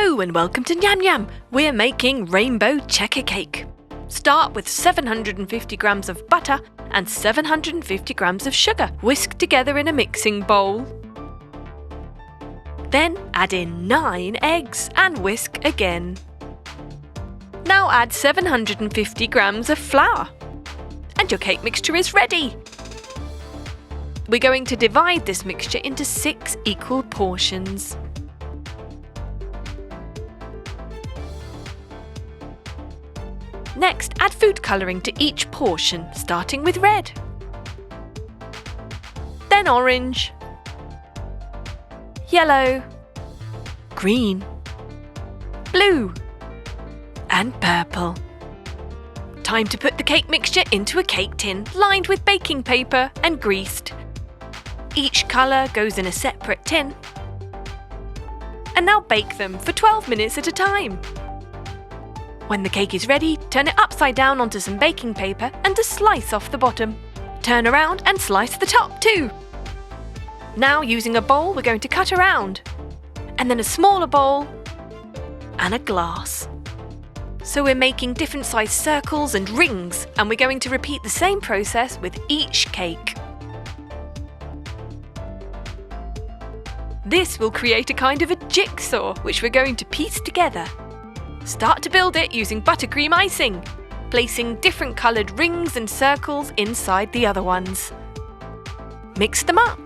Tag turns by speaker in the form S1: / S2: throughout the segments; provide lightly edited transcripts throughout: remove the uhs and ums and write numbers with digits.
S1: Hello and welcome to Nyam Nyam. We're making rainbow checker cake. Start with 750 grams of butter and 750 grams of sugar. Whisk together in a mixing bowl. Then add in 9 eggs and whisk again. Now add 750 grams of flour. And your cake mixture is ready. We're going to divide this mixture into 6 equal portions. Next, add food colouring to each portion, starting with red, then orange, yellow, green, blue, and purple. Time to put the cake mixture into a cake tin lined with baking paper and greased. Each colour goes in a separate tin. And now bake them for 12 minutes at a time. When the cake is ready, turn it upside down onto some baking paper and a slice off the bottom. Turn around and slice the top too. Now, using a bowl, we're going to cut around. And then a smaller bowl and a glass. So we're making different sized circles and rings, and we're going to repeat the same process with each cake. This will create a kind of a jigsaw, which we're going to piece together. Start to build it using buttercream icing, placing different coloured rings and circles inside the other ones. Mix them up.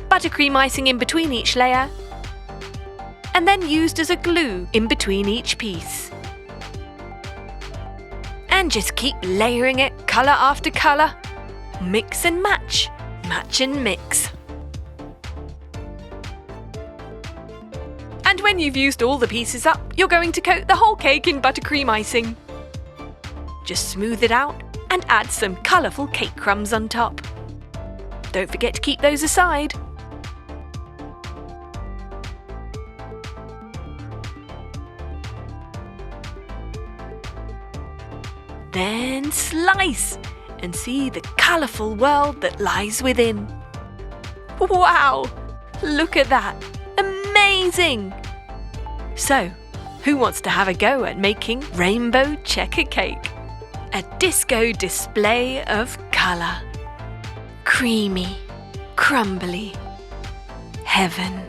S1: Buttercream icing in between each layer, and then used as a glue in between each piece. And just keep layering it colour after colour. Mix and match, match and mix. And when you've used all the pieces up, you're going to coat the whole cake in buttercream icing. Just smooth it out and add some colourful cake crumbs on top. Don't forget to keep those aside. Then slice and see the colourful world that lies within. Wow! Look at that! Amazing! So, who wants to have a go at making rainbow checker cake? A disco display of colour. Creamy, crumbly, heaven.